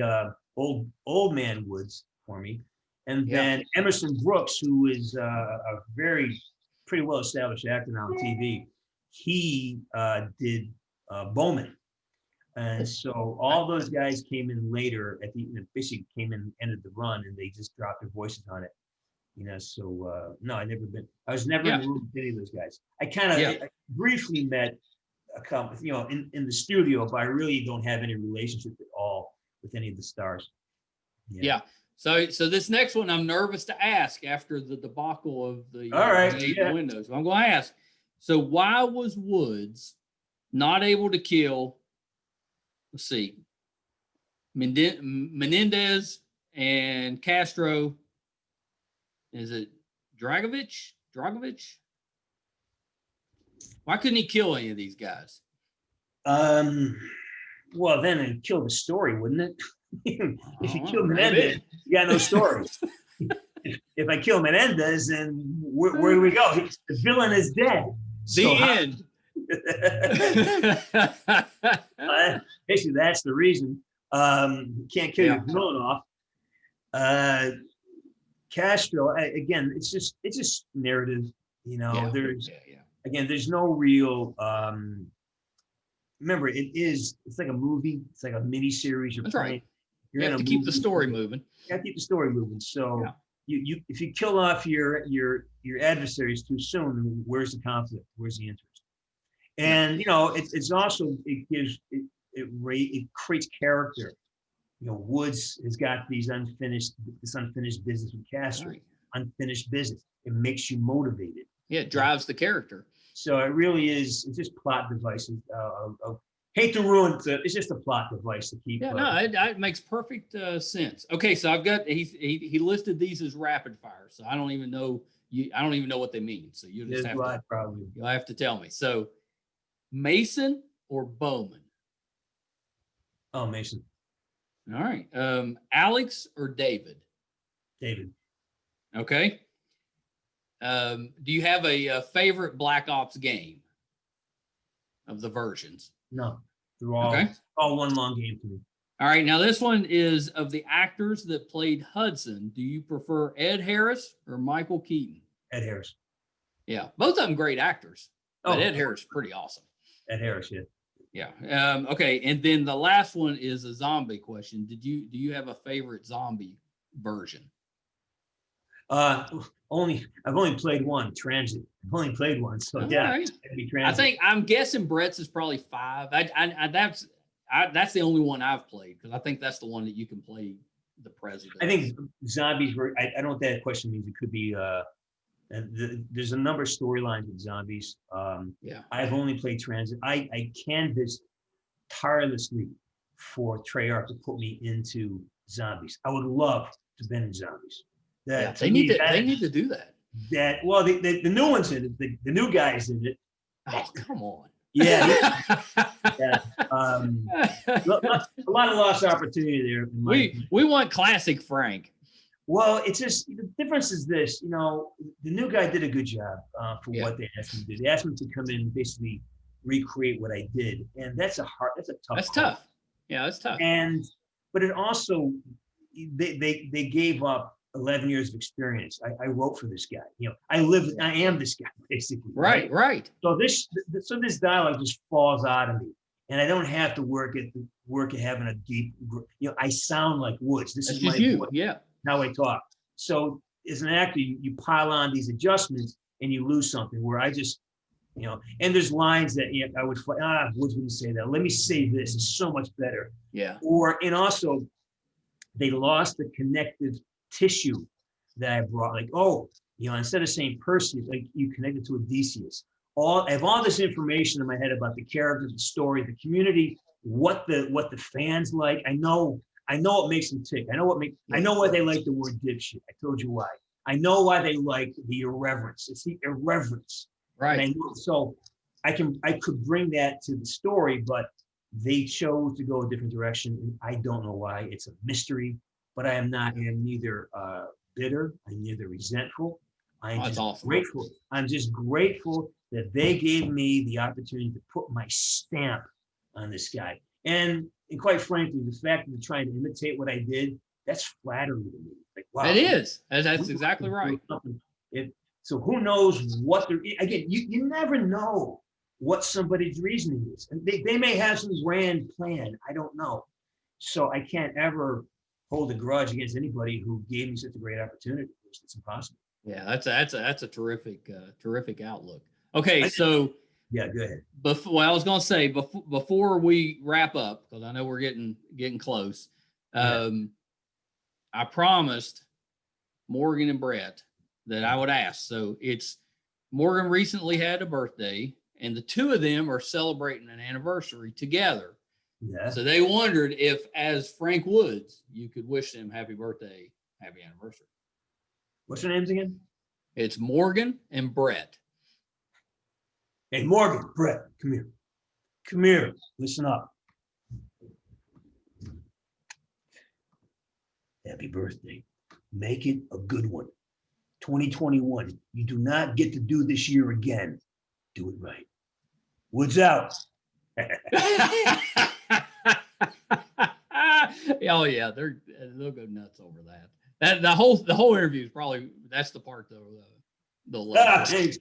old man Woods for me. And then Emerson Brooks, who is a pretty well established actor now on TV, he did Bowman. And so all those guys came in later basically came in, ended the run, and they just dropped their voices on it. So no, I was never in the room with any of those guys. I I briefly met a couple, in the studio, but I really don't have any relationship at all with any of the stars. Yeah. So this next one, I'm nervous to ask after the debacle of the windows. So I'm going to ask. So why was Woods not able to kill? Let's see, Menendez and Castro. Is it Dragovich? Why couldn't he kill any of these guys? Well, then it'd kill the story, wouldn't it? If you kill Maybe. Menendez, you got no story. If I kill Menendez, then where do we go? The villain is dead. The end. Basically, that's the reason. You can't kill your villain off. Castro, again, it's just narrative. You know, there's no real. Remember, it's like a movie. It's like a mini series. That's right. You have to keep the story moving. You have to keep the story moving. So you if you kill off your adversaries too soon, where's the conflict? Where's the interest? And you know, it's also it creates character. You know, Woods has got this unfinished business with Castro, unfinished business. It makes you motivated. Yeah, it drives the character. So it really is. It's just plot devices. Hate to ruin it. It's just a plot device to keep. Yeah, no, it makes perfect sense. Okay, so I've got he listed these as rapid fire, so I don't even know what they mean. So you just you'll have to tell me. So Mason or Bowman? Oh, Mason. All right. Alex or David? David. Okay. Do you have a favorite Black Ops game of the versions? No, they're all one long game to me. All right. Now this one is of the actors that played Hudson. Do you prefer Ed Harris or Michael Keaton? Ed Harris. Yeah, both of them great actors. But Ed Harris pretty awesome. Ed Harris, yeah. Yeah. Okay. And then the last one is a zombie question. Do you have a favorite zombie version? I've only played one, Transit. I've only played one, so right. It'd be Transit. I'm guessing Brett's is probably 5. That's the only one I've played because I think that's the one that you can play the president. I think zombies were. I don't know what that question means. It could be. There's a number of storylines with zombies. I've only played Transit. I canvassed tirelessly for Treyarch to put me into zombies. I would love to have been in zombies. They need to do that. The new ones in it, the new guys in it. Oh, come on. Yeah. A lot of lost opportunity there. We want classic Frank. Well, it's just the difference is this. You know, the new guy did a good job for what they asked him to do. They asked him to come in and basically recreate what I did, and that's a tough. That's tough. Yeah, that's tough. But it also they gave up 11 years of experience. I wrote for this guy. You know, I am this guy basically. Right. So this dialogue just falls out of me, and I don't have to work at having a deep. You know, I sound like Woods. This is my voice. Yeah. How I talk. So as an actor, you pile on these adjustments and you lose something. Where I just, you know, and there's lines that I would Woods wouldn't say that. Let me say this. It's so much better. Yeah. And also, they lost the connective tissue that I brought. Like, instead of saying Perseus, like you connected to Odysseus. I have all this information in my head about the characters, the story, the community, what the fans like. I know what makes them tick. I know why they like the word dipshit. I told you why. I know why they like the irreverence. It's the irreverence. Right. So I could bring that to the story, but they chose to go a different direction. And I don't know why. It's a mystery, but I am neither bitter. I'm neither resentful. I'm just grateful. I'm just grateful that they gave me the opportunity to put my stamp on this guy. And quite frankly, the fact that they're trying to imitate what I did, that's flattering to me. Like, wow. It is. That's exactly right. So who knows what again, you never know what somebody's reasoning is. And they may have some grand plan. I don't know. So I can't ever hold a grudge against anybody who gave me such a great opportunity. It's impossible. Yeah, that's a terrific outlook. Okay, so yeah, go ahead. I was going to say before we wrap up, because I know we're getting close. I promised Morgan and Brett that I would ask. So it's Morgan recently had a birthday, and the two of them are celebrating an anniversary together. Yeah. So they wondered if, as Frank Woods, you could wish them happy birthday, happy anniversary. What's their names again? It's Morgan and Brett. Hey, Morgan, Brett, come here. Come here. Listen up. happy birthday. Make it a good one. 2021, you do not get to do this year again. Do it right. Woods out. Oh yeah, they'll go nuts over that. That the whole interview is probably that's the part they'll love. Thanks.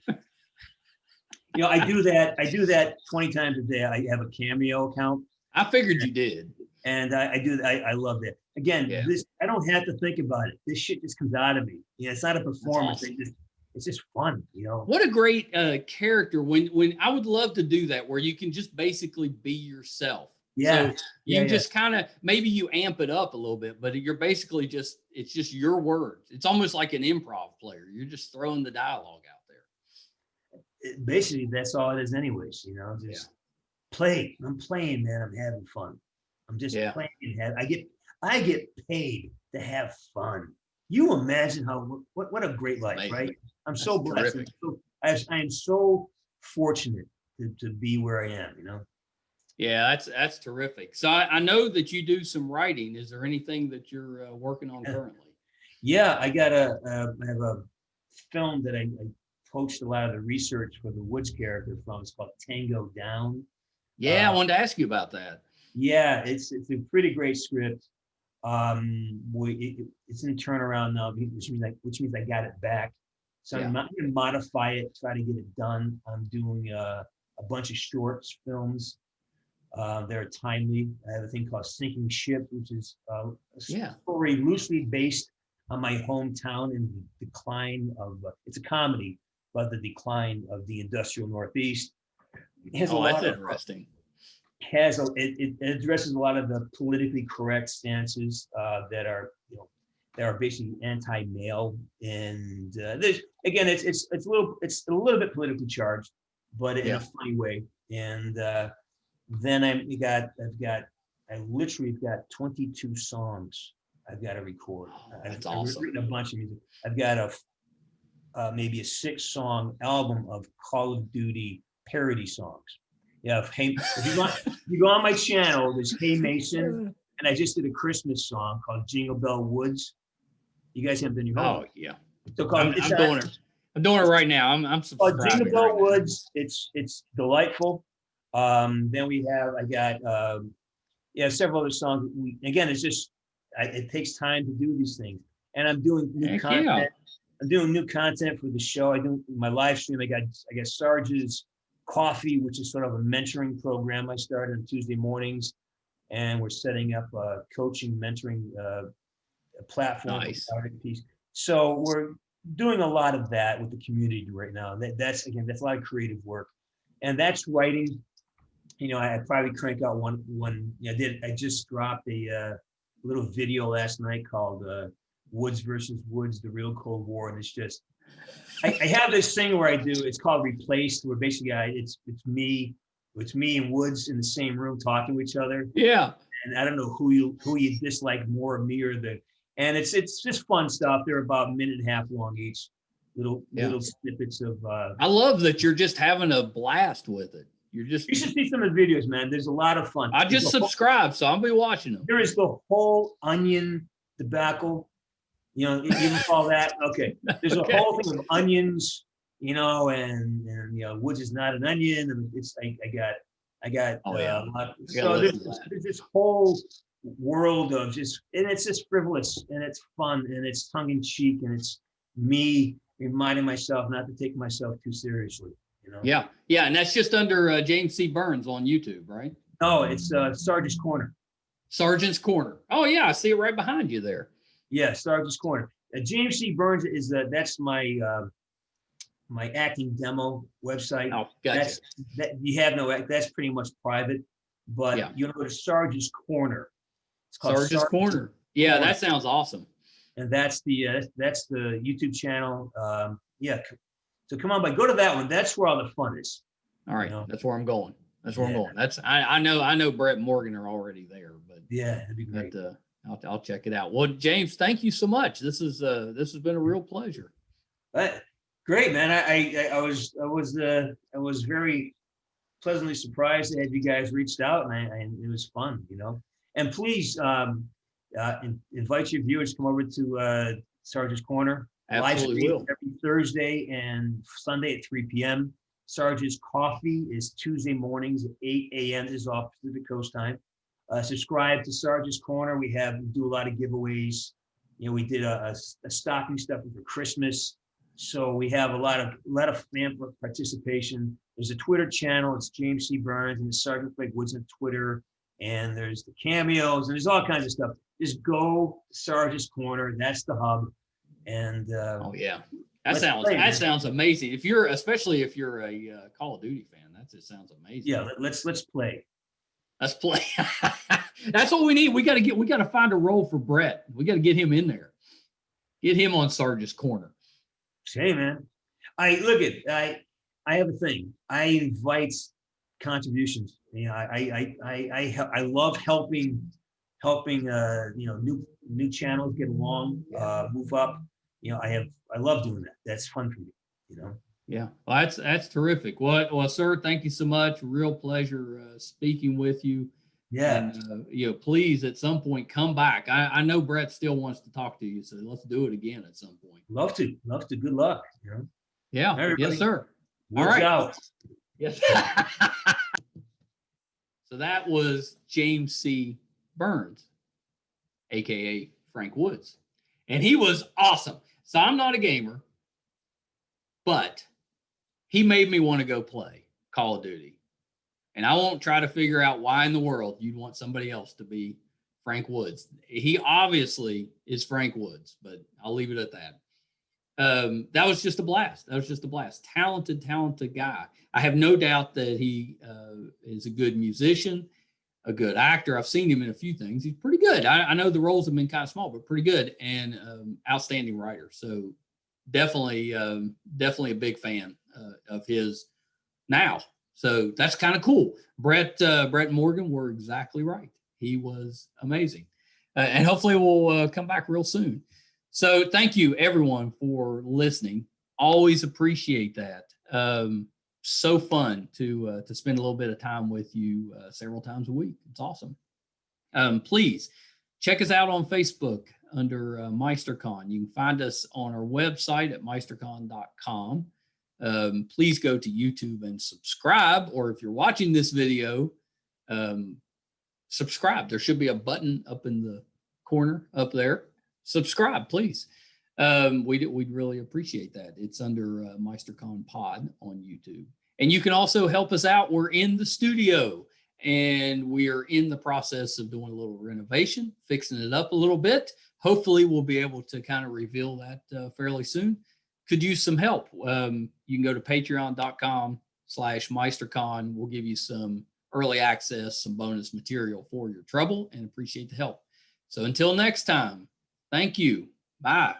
You know, I do that 20 times a day. I have a Cameo account. I figured you did. And I love that. Again, Yeah. this I don't have to think about it. This shit just comes out of me. You know, it's not a performance. Awesome. It's just fun, you know. What a great character. When I would love to do that, where you can just basically be yourself. Yeah. So you just kind of, maybe you amp it up a little bit, but you're basically it's just your words. It's almost like an improv player. You're just throwing the dialogue out there. Basically, that's all it is anyways, you know, just play. I'm playing, man. I'm having fun. I'm just playing and I get paid to have fun. You imagine what a great life, Amazing. Right? I'm so blessed. I am so fortunate to be where I am, you know. Yeah, that's terrific. So I know that you do some writing. Is there anything that you're working on currently? Yeah, I have a film that I coached a lot of the research for the Woods character from. It's called Tango Down. Yeah, I wanted to ask you about that. Yeah, it's a pretty great script. It's in turnaround now, which means I got it back. So I'm not going to modify it, try to get it done. I'm doing a bunch of shorts films. They're timely. I have a thing called Sinking Ship, which is a story loosely based on my hometown and the decline of. It's a comedy about the decline of the industrial Northeast. That's interesting. It addresses a lot of the politically correct stances that are basically anti-male, and it's a little bit politically charged, but in a funny way. And then I've literally got 22 songs I've got to record. That's awesome. I've written a bunch of music. I've got maybe a 6-song album of Call of Duty parody songs. Yeah, if you go on my channel, there's Hey Mason, and I just did a Christmas song called Jingle Bell Woods. You guys haven't done your homework. Oh yeah. So I'm doing it. I'm doing it right now. I'm subscribing. Jingle Bell Woods. It's delightful. Then I got several other songs. It's just it takes time to do these things, and I'm doing new content. Yeah. I'm doing new content for the show. I do my live stream. I got Sarge's Coffee, which is sort of a mentoring program I started on Tuesday mornings, and we're setting up a coaching mentoring platform. Nice. Piece. So we're doing a lot of that with the community right now. And that's a lot of creative work, and that's writing. You know, I probably crank out one. I just dropped a little video last night called Woods versus Woods, the Real Cold War, and it's just. I have this thing where I do. It's called Replaced, where basically it's me and Woods in the same room talking to each other. Yeah. And I don't know who you dislike more, me or and it's just fun stuff. They're about a minute and a half long each. Little snippets of. I love that you're just having a blast with it. You should see some of the videos, man. There's a lot of fun. I just subscribed, so I'll be watching them. There is the whole onion debacle. You know, you can call that. Okay. There's a whole thing of onions, you know, and Woods is not an onion. And it's I got so there's this whole world of it's just frivolous, and it's fun, and it's tongue in cheek, and it's me reminding myself not to take myself too seriously, you know? Yeah. And that's just under James C. Burns on YouTube, right? No, it's Sarge's Corner. Sergeant's Corner. Oh yeah, I see it right behind you there. Yeah, Sarge's Corner. James C. Burns is that's my my acting demo website. Oh, gotcha. That's pretty much private, but you go to Sarge's Corner. It's called Sarge's Corner. Yeah, Corner. That sounds awesome. And that's the YouTube channel. So come on, but go to that one. That's where all the fun is. All right, that's where I'm going. I'm going. I know Brett and Morgan are already there, but that'd be great. I'll check it out. Well, James, thank you so much. This has been a real pleasure. Great, man. I was very pleasantly surprised that you guys reached out, and it was fun, you know. And please, Invite your viewers to come over to Sarge's Corner. Absolutely Live will. stream every Thursday and Sunday at 3 p.m. Sarge's Coffee is Tuesday mornings at 8 a.m. This is off Pacific Coast time. Subscribe to Sarge's Corner. We do a lot of giveaways. We did a stocking stuffer for Christmas. So we have a lot of fan participation. There's a Twitter channel. It's James C. Burns, and it's Sergeant Frank Woods on Twitter. And there's the cameos, and there's all kinds of stuff. Just go to Sarge's Corner. That's the hub. And oh yeah, that sounds amazing. Especially if you're a Call of Duty fan, that just sounds amazing. Yeah, let's play. Let's play. That's what we need. We got to find a role for Brett. We got to get him in there. Get him on Sarge's Corner. Hey man, I have a thing. I invite contributions. I love helping new channels get along, move up. I love doing that. That's fun for me. Yeah, well, that's terrific. Well, sir, thank you so much. Real pleasure speaking with you. Yeah. And please at some point come back. I know Brett still wants to talk to you, so let's do it again at some point. Love to. Good luck. Yeah. Everybody, yes, sir. All right. Out. Yes. So that was James C. Burns, aka Frank Woods, and he was awesome. So I'm not a gamer, but he made me want to go play Call of Duty. And I won't try to figure out why in the world you'd want somebody else to be Frank Woods. He obviously is Frank Woods, but I'll leave it at that. That was just a blast. Talented guy. I have no doubt that he is a good musician, a good actor. I've seen him in a few things. He's pretty good. I know the roles have been kind of small, but pretty good, and outstanding writer. So definitely a big fan of his now. So that's kind of cool. Brett and Morgan were exactly right. He was amazing. And hopefully we'll come back real soon. So thank you everyone for listening. Always appreciate that. So fun to spend a little bit of time with you several times a week. It's awesome. Please check us out on Facebook under MeisterCon. You can find us on our website at meistercon.com. Please go to YouTube and subscribe, or if you're watching this video, subscribe. There should be a button up in the corner up there. Subscribe, please. We'd really appreciate that. It's under MeisterCon Pod on YouTube. And you can also help us out. We're in the studio, and we are in the process of doing a little renovation, fixing it up a little bit. Hopefully, we'll be able to kind of reveal that fairly soon. Could use some help. You can go to patreon.com/MeisterCon. We'll give you some early access, some bonus material for your trouble, and appreciate the help. So until next time, thank you. Bye.